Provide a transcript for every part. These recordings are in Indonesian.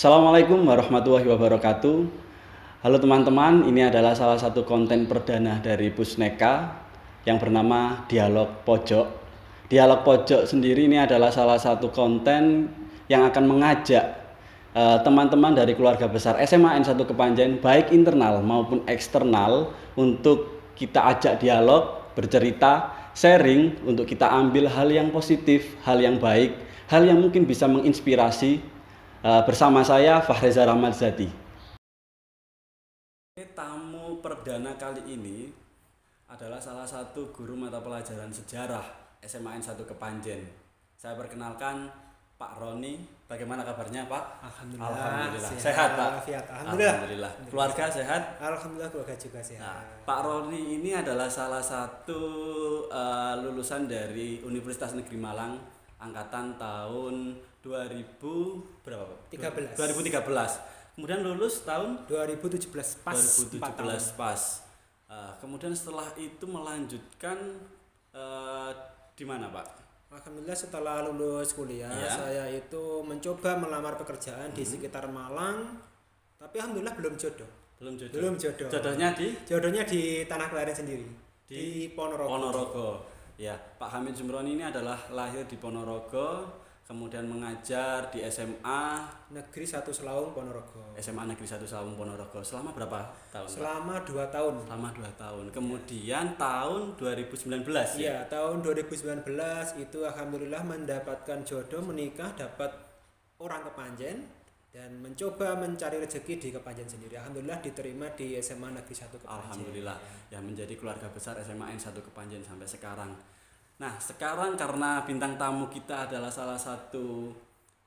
Assalamualaikum warahmatullahi wabarakatuh. Halo teman-teman, ini adalah salah satu konten perdana dari Pusneka yang bernama Dialog Pojok. Dialog Pojok sendiri ini adalah salah satu konten yang akan mengajak teman-teman dari keluarga besar SMA N1 Kepanjen, baik internal maupun eksternal, untuk kita ajak dialog, bercerita, sharing, untuk kita ambil hal yang positif, hal yang baik, hal yang mungkin bisa menginspirasi. Bersama saya Fahreza Rahmadzati. Tamu perdana kali ini adalah salah satu guru mata pelajaran sejarah SMA N1 Kepanjen. Saya perkenalkan Pak Roni. Bagaimana kabarnya Pak? Alhamdulillah. Sehat Pak? Alhamdulillah. Keluarga sehat? Alhamdulillah, keluarga juga sehat. Nah, Pak Roni ini adalah salah satu lulusan dari Universitas Negeri Malang angkatan tahun 2000 berapa Pak? 2013. Kemudian lulus tahun 2017 pas. 2017 pas. Kemudian setelah itu melanjutkan di mana Pak? Alhamdulillah, setelah lulus kuliah saya itu mencoba melamar pekerjaan di sekitar Malang, tapi alhamdulillah belum jodoh. Belum jodoh. Jodohnya di Tanah Kelahiran sendiri, di Ponorogo. Ya, Pak Hamid Zumroni ini adalah lahir di Ponorogo, kemudian mengajar di SMA Negeri 1 Selaung Ponorogo. SMA Negeri 1 Selaung Ponorogo. Selama berapa tahun? Selama 2 tahun. Selama 2 tahun. Kemudian tahun 2019 ya? Iya, tahun 2019 itu alhamdulillah mendapatkan jodoh, menikah, dapat orang Kepanjen dan mencoba mencari rezeki di Kepanjen sendiri. Alhamdulillah diterima di SMA Negeri 1 Kepanjen. Alhamdulillah ya, menjadi keluarga besar SMA N1 Kepanjen sampai sekarang. Nah, sekarang karena bintang tamu kita adalah salah satu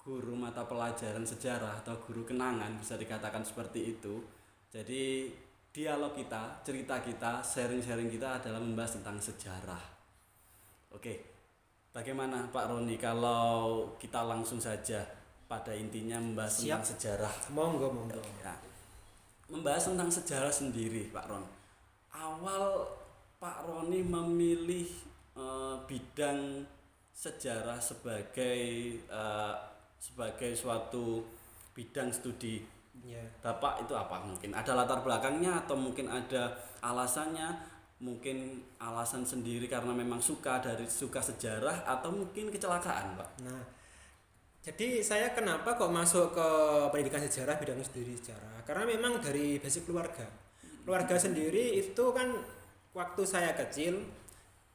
guru mata pelajaran sejarah atau guru kenangan, bisa dikatakan seperti itu. Jadi dialog kita, cerita kita, sharing-sharing kita adalah membahas tentang sejarah. Oke, bagaimana Pak Roni kalau kita langsung saja pada intinya membahas tentang sejarah? Monggo. Ya, membahas tentang sejarah sendiri Pak Ron. Awal Pak Roni memilih bidang sejarah sebagai suatu bidang studi Bapak itu apa? Mungkin ada latar belakangnya atau mungkin ada alasannya, mungkin alasan sendiri karena memang suka sejarah atau mungkin kecelakaan Pak? Nah, jadi saya kenapa kok masuk ke pendidikan sejarah, bidang studi sejarah? Karena memang dari basic keluarga sendiri itu kan waktu saya kecil,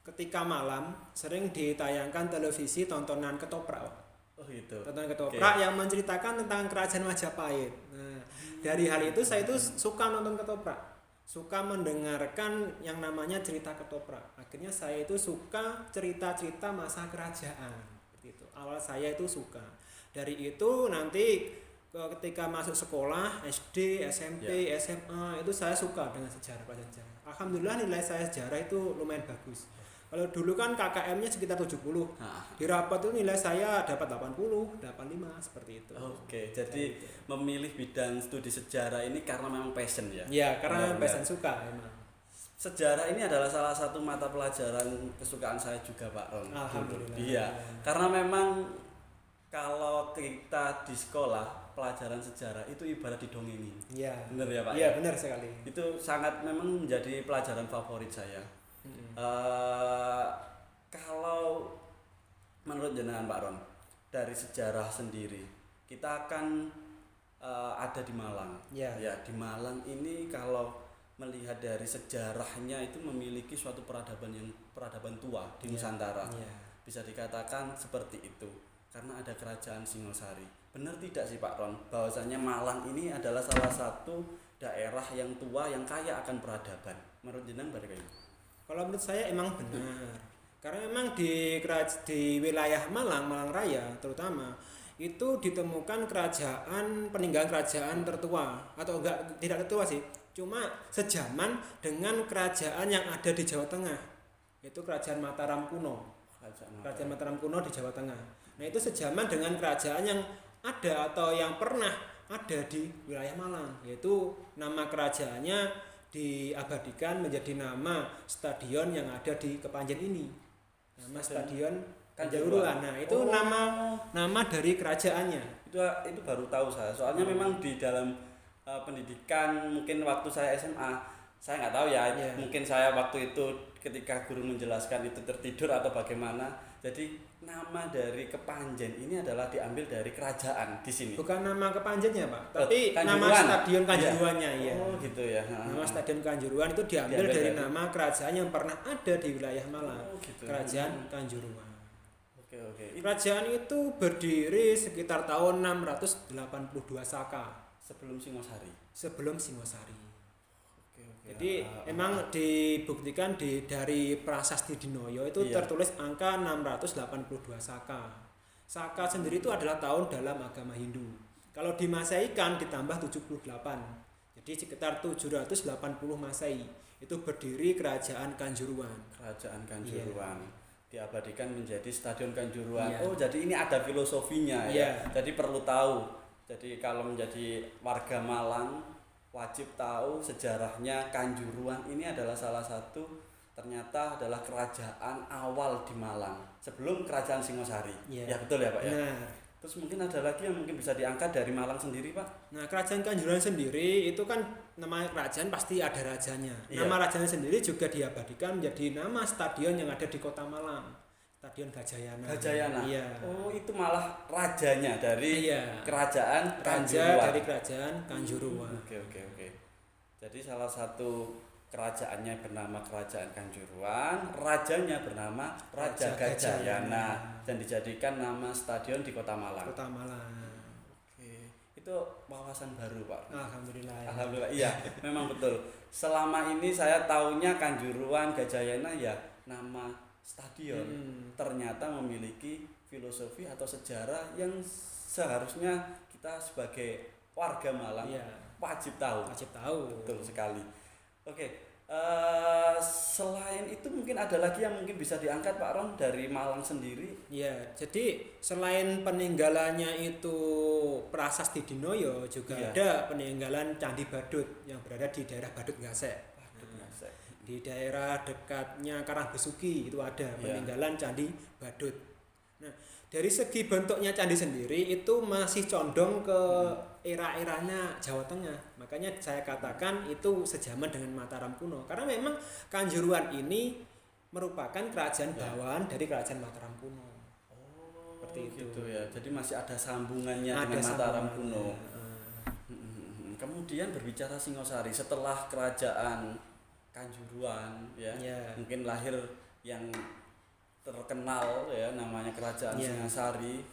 ketika malam sering ditayangkan televisi tontonan ketoprak. Oh gitu. Tontonan ketoprak yang menceritakan tentang kerajaan Majapahit. Nah, dari hal itu saya itu suka nonton ketoprak, suka mendengarkan yang namanya cerita ketoprak. Akhirnya saya itu suka cerita-cerita masa kerajaan. Seperti itu. Awal saya itu suka. Dari itu nanti ketika masuk sekolah SD, SMP, SMA itu saya suka dengan sejarah. Alhamdulillah nilai saya sejarah itu lumayan bagus. Kalau dulu kan KKM-nya sekitar 70. Di rapat itu nilai saya dapat 80, 85 seperti itu. Oke, jadi memilih bidang studi sejarah ini karena memang passion ya? Iya, karena passion, suka emang. Sejarah ini adalah salah satu mata pelajaran kesukaan saya juga Pak Ron. Alhamdulillah. Iya, karena memang kalau kita di sekolah pelajaran sejarah itu ibarat didongengin. Iya. Benar ya Pak? Iya, benar sekali. Itu sangat memang menjadi pelajaran favorit saya. Kalau menurut jenengan Pak Ron, dari sejarah sendiri kita akan ada di Malang. Ya, di Malang ini kalau melihat dari sejarahnya itu memiliki suatu peradaban tua di Nusantara. Bisa dikatakan seperti itu karena ada kerajaan Singosari. Benar tidak sih Pak Ron bahwasanya Malang ini adalah salah satu daerah yang tua yang kaya akan peradaban? Menurut jenengan bagaimana? Kalau menurut saya emang benar. Karena memang di wilayah Malang Raya terutama itu ditemukan peninggalan kerajaan tertua, atau tidak tertua sih, cuma sejaman dengan kerajaan yang ada di Jawa Tengah. Itu Kerajaan Mataram kuno. Kerajaan Mataram kuno di Jawa Tengah. Nah, itu sejaman dengan kerajaan yang ada atau yang pernah ada di wilayah Malang, yaitu nama kerajaannya diabadikan menjadi nama stadion yang ada di Kepanjen ini. Nama stadion Kanjuruhan. Nah, itu nama dari kerajaannya. Itu baru tahu saya. Soalnya memang di dalam pendidikan mungkin waktu saya SMA, saya nggak tahu ya. Yeah. Mungkin saya waktu itu ketika guru menjelaskan itu tertidur atau bagaimana. Jadi nama dari Kepanjen ini adalah diambil dari kerajaan di sini. Bukan nama Kepanjennya, Pak, tapi nama Kanjuruhan. Stadion Kanjuruhannya ya. Oh, gitu ya. Nama Stadion Kanjuruhan itu diambil dari nama kerajaan yang pernah ada di wilayah Malang. Oh, gitu. Kerajaan Kanjuruhan. Oke. Kerajaan itu berdiri sekitar tahun 682 Saka Sebelum Singosari. Oke. Jadi emang dibuktikan dari Prasasti Dinoyo itu tertulis angka 682 Saka. Saka sendiri itu adalah tahun dalam agama Hindu. Kalau di Masehi kan ditambah 78. Jadi sekitar 780 Masehi itu berdiri Kerajaan Kanjuruhan. Diabadikan menjadi Stadion Kanjuruhan. Iya. Oh, jadi ini ada filosofinya ya. Jadi perlu tahu. Jadi kalau menjadi warga Malang wajib tahu sejarahnya Kanjuruhan ini adalah salah satu ternyata adalah kerajaan awal di Malang sebelum Kerajaan Singosari. Ya betul ya, Pak ya. Terus mungkin ada lagi yang mungkin bisa diangkat dari Malang sendiri, Pak? Nah, Kerajaan Kanjuruhan sendiri itu kan namanya kerajaan pasti ada rajanya. Iya. Nama rajanya sendiri juga diabadikan menjadi nama stadion yang ada di Kota Malang. Stadion Gajayana. Iya. Oh, itu malah rajanya dari Kerajaan Raja Kanjuruhan. dari Kerajaan Kanjuruhan. Oke. Jadi salah satu kerajaannya bernama Kerajaan Kanjuruhan, rajanya bernama Raja Gajayana dan dijadikan nama stadion di Kota Malang. Oke. Itu wawasan baru, Pak. Alhamdulillah. Iya, memang betul. Selama ini saya taunya Kanjuruhan, Gajayana ya nama stadion. Ternyata memiliki filosofi atau sejarah yang seharusnya kita sebagai warga Malang wajib tahu. Betul sekali. Oke. Selain itu mungkin ada lagi yang mungkin bisa diangkat, Pak Ron, dari Malang sendiri. Ya, jadi selain peninggalannya itu Prasasti Dinoyo juga ada peninggalan Candi Badut yang berada di daerah Badut Ngasek. Di daerah dekatnya Karangbesuki itu ada peninggalan Candi Badut. Nah, dari segi bentuknya candi sendiri itu masih condong ke era-eranya Jawa Tengah. Makanya saya katakan itu sejaman dengan Mataram kuno. Karena memang Kanjuruhan ini merupakan kerajaan bawahan dari kerajaan Mataram kuno. Seperti itu ya. Jadi masih ada sambungannya dengan Mataram kuno. Kemudian berbicara Singosari setelah kerajaan Kanjuruhan mungkin lahir yang terkenal ya namanya Kerajaan Singosari.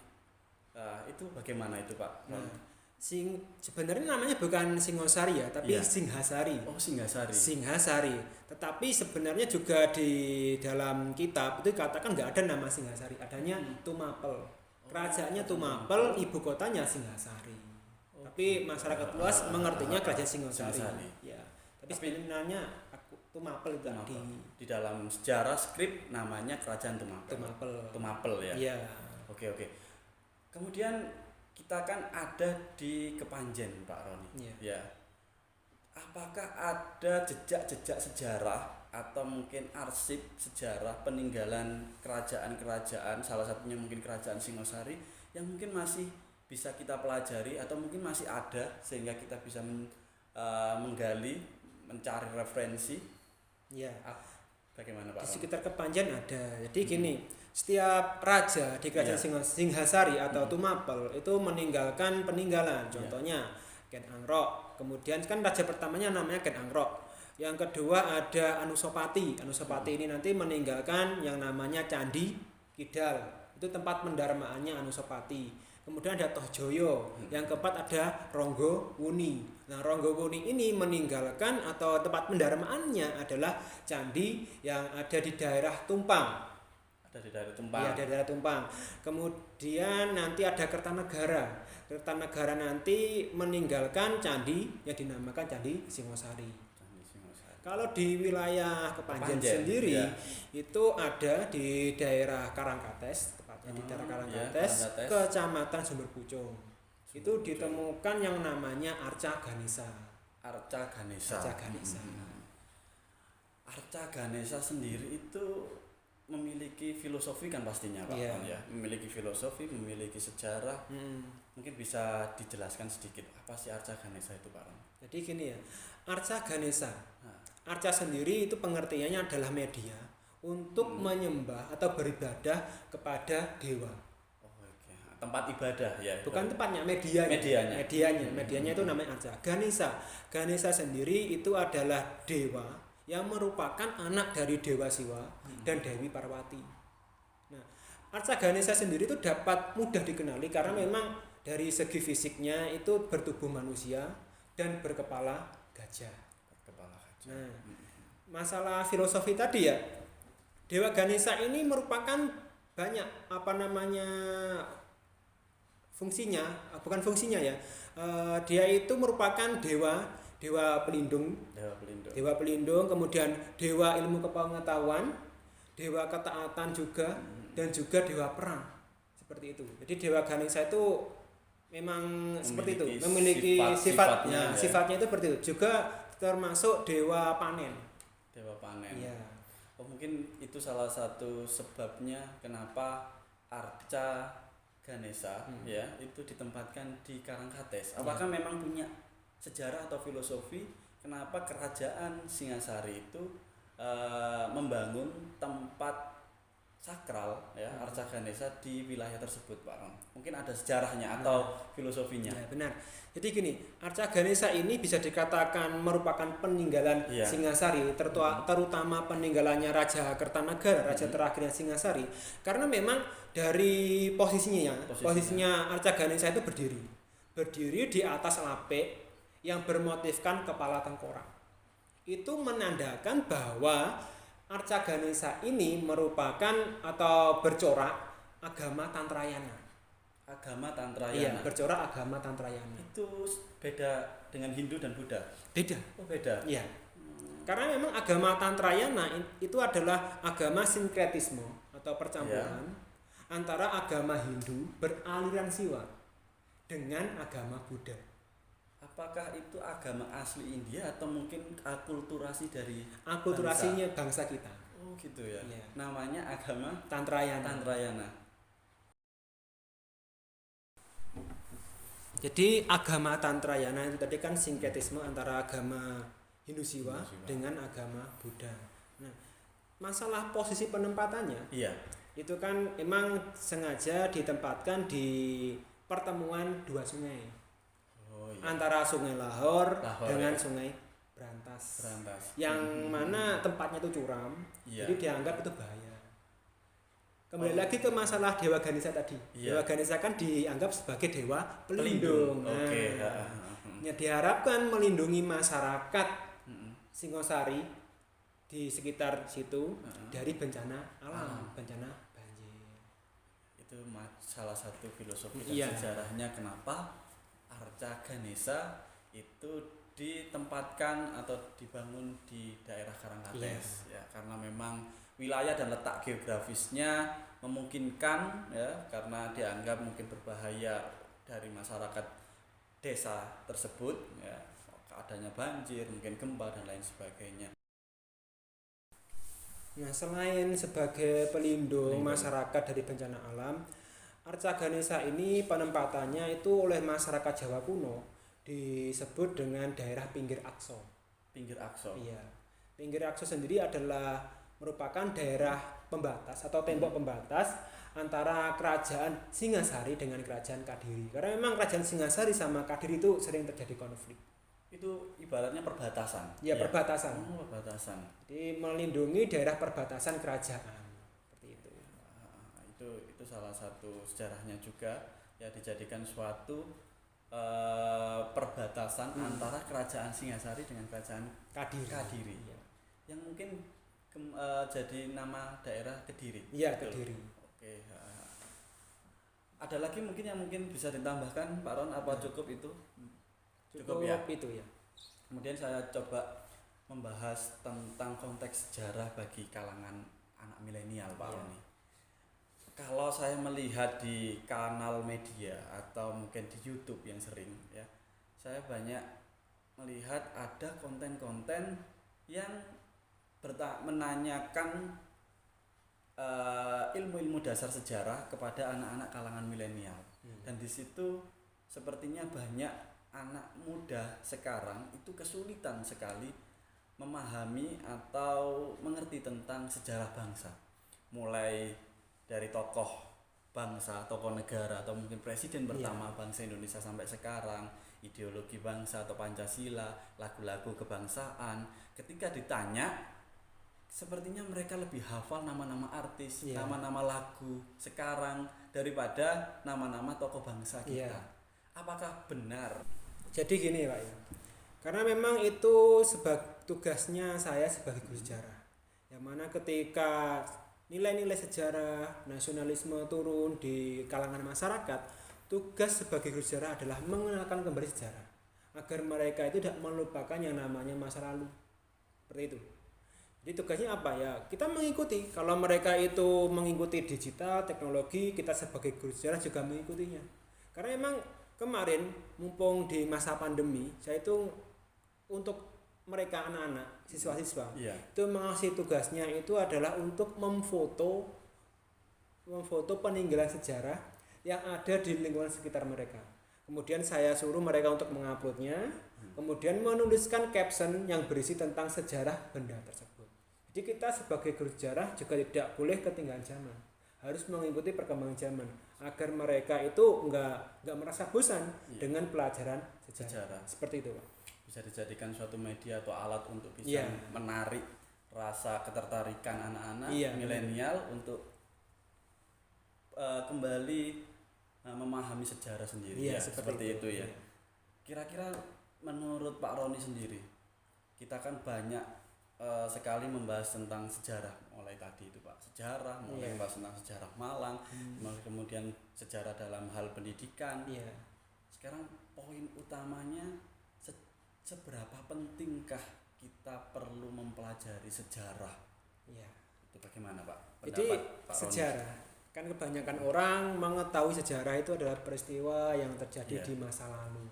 Itu bagaimana itu, Pak? Sebenarnya namanya bukan Singosari ya, tapi Singhasari. Oh, Singhasari. Singhasari. Tetapi sebenarnya juga di dalam kitab itu dikatakan nggak ada nama Singhasari, adanya Tumapel. Kerajaannya Tumapel, ibu kotanya Singhasari. Tapi masyarakat luas mengertinya Kerajaan Singosari. Ya. Tapi sebenarnya Tumapel tadi. Di dalam sejarah skrip namanya Kerajaan Tumapel ya. Iya. Oke. Kemudian kita kan ada di Kepanjen, Pak Roni. Ya. Apakah ada jejak-jejak sejarah atau mungkin arsip sejarah peninggalan kerajaan-kerajaan, salah satunya mungkin Kerajaan Singosari yang mungkin masih bisa kita pelajari atau mungkin masih ada sehingga kita bisa menggali, mencari referensi? Ya. Bagaimana, Pak? Di sekitar Kepanjen ada. Jadi gini, setiap raja di Kerajaan Singhasari atau Tumapel itu meninggalkan peninggalan. Contohnya Ken Angrok. Kemudian kan raja pertamanya namanya Ken Angrok. Yang kedua ada Anusapati. Anusapati ini nanti meninggalkan yang namanya Candi Kidal. Itu tempat pendarmaannya Anusapati. Kemudian ada Tohjoyo. Yang keempat ada Ronggowuni. Nah, Ronggowuni ini meninggalkan atau tempat pendarmaannya adalah candi yang ada di daerah Tumpang. Iya, di daerah Tumpang. Kemudian nanti ada Kertanegara. Kertanegara nanti meninggalkan candi yang dinamakan Candi Singosari. Kalau di wilayah Kepanjen sendiri itu ada di daerah Karangkates, tepatnya di daerah Karangkates, Kecamatan Sumber Pucung. Itu ditemukan yang namanya Arca Ganesa. Arca Ganesa sendiri itu memiliki filosofi kan pastinya Pak Iya. Ron ya, memiliki filosofi, memiliki sejarah. Mungkin bisa dijelaskan sedikit apa sih Arca Ganesha itu Pak Ron? Jadi gini ya, Arca Ganesha. Nah, Arca sendiri itu pengertiannya adalah media untuk menyembah atau beribadah kepada dewa. oh, oke. Tempat ibadah ya. Bukan tempatnya, medianya. Medianya itu namanya Arca. Ganesha sendiri itu adalah dewa yang merupakan anak dari Dewa Siwa dan Dewi Parwati. Nah, Arca Ganesha sendiri itu dapat mudah dikenali karena memang dari segi fisiknya itu bertubuh manusia dan berkepala gajah. Kepala gajah. Nah, masalah filosofi tadi ya, Dewa Ganesha ini merupakan banyak fungsinya, bukan fungsinya ya. Dia itu merupakan dewa pelindung, dewa pelindung, kemudian dewa ilmu kepengetahuan, dewa ketaatan juga, dan juga dewa perang. Seperti itu. Jadi Dewa Ganesha itu memang seperti itu, memiliki sifatnya itu seperti itu. Juga termasuk dewa panen. Dewa panen. Iya. Oh, mungkin itu salah satu sebabnya kenapa Arca Ganesha ya itu ditempatkan di Karangkates. Apakah memang punya sejarah atau filosofi kenapa kerajaan Singasari itu membangun tempat sakral ya Arca Ganesha di wilayah tersebut Pak Ron? Mungkin ada sejarahnya atau filosofinya. Ya, benar. Jadi gini, Arca Ganesha ini bisa dikatakan merupakan peninggalan Singasari, terutama peninggalannya Raja Kertanagara, raja terakhirnya Singasari. Karena memang dari posisinya Arca Ganesha itu berdiri di atas lapik yang bermotifkan kepala tengkorak. Itu menandakan bahwa Arca Ganesha ini merupakan atau bercorak agama Tantrayana. Agama Tantrayana. Iya, bercorak agama Tantrayana. Itu beda dengan Hindu dan Buddha. Beda. Oh, beda. Iya. Karena memang agama Tantrayana itu adalah agama sinkretisme atau percampuran antara agama Hindu beraliran Siwa dengan agama Buddha. Apakah itu agama asli India atau mungkin akulturasi dari akulturasinya bangsa kita? Oh gitu ya. Iya. Namanya agama Tantrayana. Jadi agama Tantrayana itu tadi kan sinkretisme antara agama Hindu Siwa dengan agama Buddha. Nah, masalah posisi penempatannya, itu kan emang sengaja ditempatkan di pertemuan dua sungai. Antara Sungai Lahore dengan Sungai Brantas. Yang mana tempatnya itu curam, jadi dianggap itu bahaya. Kembali lagi ke masalah Dewa Ganesha tadi. Dewa Ganesha kan dianggap sebagai dewa pelindung. Nah, diharapkan melindungi masyarakat Singosari di sekitar situ dari bencana alam, bencana banjir. Itu salah satu filosofi dan sejarahnya kenapa Arca Ganesha itu ditempatkan atau dibangun di daerah Karangkates ya, karena memang wilayah dan letak geografisnya memungkinkan ya, karena dianggap mungkin berbahaya dari masyarakat desa tersebut ya, adanya banjir, mungkin gempa dan lain sebagainya. Nah, selain sebagai pelindung masyarakat dari bencana alam, Arca Ganesha ini penempatannya itu oleh masyarakat Jawa kuno disebut dengan daerah Pinggir Akso. Iya. Pinggir Akso sendiri adalah merupakan daerah pembatas atau tembok pembatas antara kerajaan Singasari dengan kerajaan Kadiri. Karena memang kerajaan Singasari sama Kadiri itu sering terjadi konflik. Itu ibaratnya perbatasan. Ya, perbatasan. Oh, perbatasan. Jadi melindungi daerah perbatasan kerajaan. Seperti itu. Itu salah satu sejarahnya juga ya, dijadikan suatu perbatasan antara kerajaan Singasari dengan kerajaan Kadiri. Ya. Yang mungkin jadi nama daerah Kediri. Iya, Kediri. Oke. Ada lagi mungkin yang mungkin bisa ditambahkan Pak Ron, apa cukup itu? Cukup ya. Itu ya. Kemudian saya coba membahas tentang konteks sejarah bagi kalangan anak milenial Pak Ron. Kalau saya melihat di kanal media atau mungkin di YouTube yang sering ya, saya banyak melihat ada konten-konten yang menanyakan ilmu-ilmu dasar sejarah kepada anak-anak kalangan milenial. Dan di situ sepertinya banyak anak muda sekarang itu kesulitan sekali memahami atau mengerti tentang sejarah bangsa. Mulai dari tokoh bangsa, tokoh negara atau mungkin presiden pertama bangsa Indonesia sampai sekarang, ideologi bangsa atau Pancasila, lagu-lagu kebangsaan. Ketika ditanya, sepertinya mereka lebih hafal nama-nama artis, nama-nama lagu sekarang daripada nama-nama tokoh bangsa kita. Apakah benar? Jadi gini Pak ya, karena memang itu tugasnya saya sebagai guru sejarah, yang mana ketika nilai-nilai sejarah, nasionalisme turun di kalangan masyarakat, tugas sebagai guru sejarah adalah mengenalkan kembali sejarah agar mereka itu tidak melupakan yang namanya masa lalu. Seperti itu. Jadi tugasnya apa ya? Kita mengikuti. Kalau mereka itu mengikuti digital, teknologi, kita sebagai guru sejarah juga mengikutinya. Karena memang kemarin mumpung di masa pandemi, saya itu untuk mereka anak-anak, siswa-siswa, itu mengasih tugasnya itu adalah untuk memfoto peninggalan sejarah yang ada di lingkungan sekitar mereka. Kemudian saya suruh mereka untuk menguploadnya, kemudian menuliskan caption yang berisi tentang sejarah benda tersebut. Jadi kita sebagai guru sejarah juga tidak boleh ketinggalan zaman, harus mengikuti perkembangan zaman agar mereka itu enggak merasa bosan dengan pelajaran sejarah. Seperti itu, Pak. Bisa dijadikan suatu media atau alat untuk bisa menarik rasa ketertarikan anak-anak milenial untuk kembali memahami sejarah sendiri. Seperti itu ya. Kira-kira menurut Pak Roni sendiri, kita kan banyak sekali membahas tentang sejarah, mulai tadi itu Pak, sejarah, mulai membahas tentang sejarah Malang, kemudian sejarah dalam hal pendidikan. Sekarang poin utamanya, seberapa pentingkah kita perlu mempelajari sejarah? Itu bagaimana Pak? Jadi Pak sejarah, kan kebanyakan orang mengetahui sejarah itu adalah peristiwa yang terjadi di masa lalu.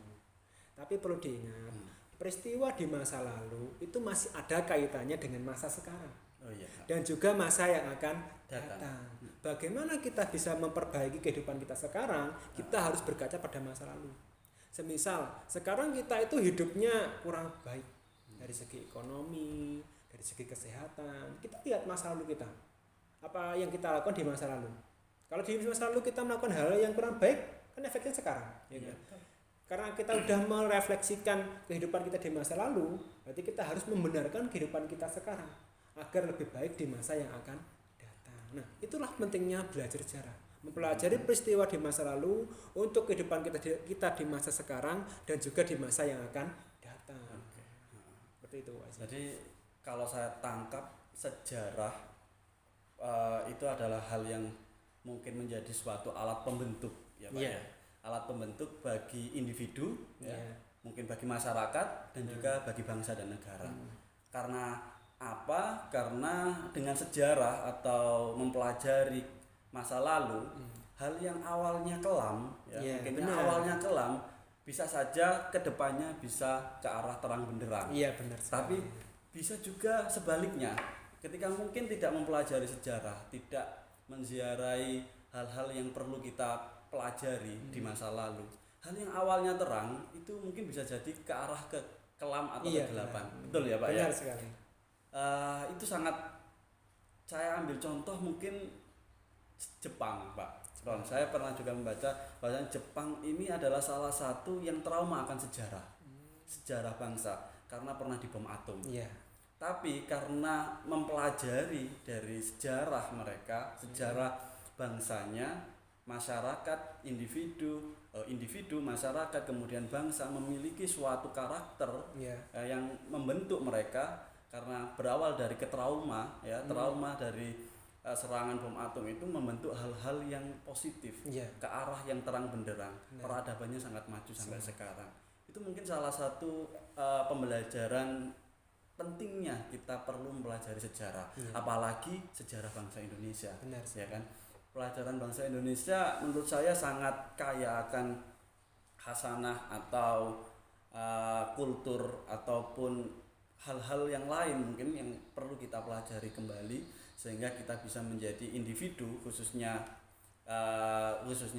Tapi perlu diingat, peristiwa di masa lalu itu masih ada kaitannya dengan masa sekarang. Dan juga masa yang akan datang. Bagaimana kita bisa memperbaiki kehidupan kita sekarang? Kita harus berkaca pada masa lalu. Semisal sekarang kita itu hidupnya kurang baik dari segi ekonomi, dari segi kesehatan. Kita lihat masa lalu kita. Apa yang kita lakukan di masa lalu? Kalau di masa lalu kita melakukan hal yang kurang baik, kan efeknya sekarang. Karena kita sudah merefleksikan kehidupan kita di masa lalu, berarti kita harus membenarkan kehidupan kita sekarang agar lebih baik di masa yang akan datang. Nah, itulah pentingnya belajar sejarah. Mempelajari peristiwa di masa lalu untuk kehidupan kita di masa sekarang dan juga di masa yang akan datang. Seperti itu, Pak. Jadi kalau saya tangkap, sejarah itu adalah hal yang mungkin menjadi suatu alat pembentuk, ya Pak ya. Alat pembentuk bagi individu, mungkin bagi masyarakat dan juga bagi bangsa dan negara. Karena apa? Karena dengan sejarah atau mempelajari masa lalu, hal yang awalnya kelam, mungkin awalnya kelam, bisa saja kedepannya bisa ke arah terang benderang. Benar. Tapi bisa juga sebaliknya, ketika mungkin tidak mempelajari sejarah, tidak menziarahi hal-hal yang perlu kita pelajari di masa lalu, hal yang awalnya terang itu mungkin bisa jadi ke arah ke kelam atau kegelapan. Betul ya Pak? Benar sekali. Itu sangat, saya ambil contoh mungkin Jepang Pak. Saya pernah juga membaca bahwa Jepang ini adalah salah satu yang trauma akan sejarah bangsa karena pernah dibom atom. Tapi karena mempelajari dari sejarah mereka, sejarah bangsanya, masyarakat, individu, masyarakat, kemudian bangsa memiliki suatu karakter yang membentuk mereka karena berawal dari trauma dari serangan bom atom itu membentuk hal-hal yang positif ke arah yang terang benderang. Peradabannya sangat maju sampai sekarang. Itu mungkin salah satu pembelajaran pentingnya kita perlu mempelajari sejarah, apalagi sejarah bangsa Indonesia. Ya kan? Pelajaran bangsa Indonesia menurut saya sangat kaya akan khasanah atau kultur ataupun hal-hal yang lain mungkin yang perlu kita pelajari kembali sehingga kita bisa menjadi individu, khususnya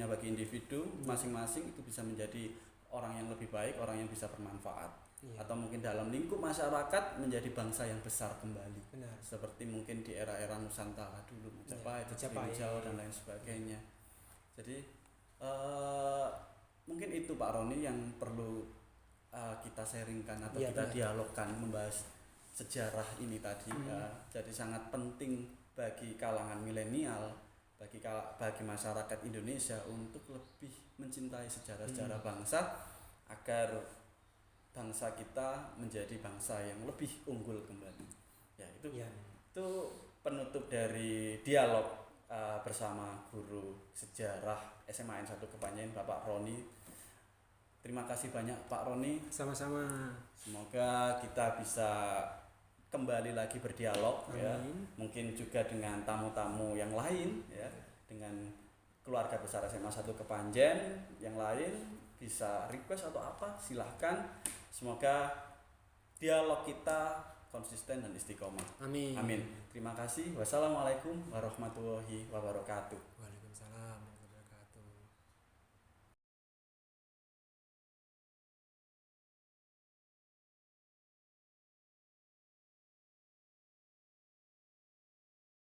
bagi individu masing-masing itu bisa menjadi orang yang lebih baik, orang yang bisa bermanfaat. Iya. Atau mungkin dalam lingkup masyarakat menjadi bangsa yang besar kembali. Benar. Seperti mungkin di era-era Nusantara dulu, Majapahit, Majapahit. Jawa dan lain sebagainya. Jadi mungkin itu Pak Roni yang perlu kita sharingkan atau Iya, kita benar. dialogkan membahas sejarah ini tadi. Jadi sangat penting bagi kalangan milenial, bagi masyarakat Indonesia untuk lebih mencintai sejarah-sejarah bangsa agar bangsa kita menjadi bangsa yang lebih unggul kembali. Ya, itu Iya. itu penutup dari dialog bersama guru sejarah SMA N1 Kepanjen Bapak Roni. Terima kasih banyak Pak Roni. Sama-sama. Semoga kita bisa kembali lagi berdialog. Amin. Ya. Mungkin juga dengan tamu-tamu yang lain ya, dengan keluarga besar SMA 1 Kepanjen yang lain bisa request atau apa silahkan. Semoga dialog kita konsisten dan istiqomah. Amin. Amin. Terima kasih. Wassalamualaikum warahmatullahi wabarakatuh.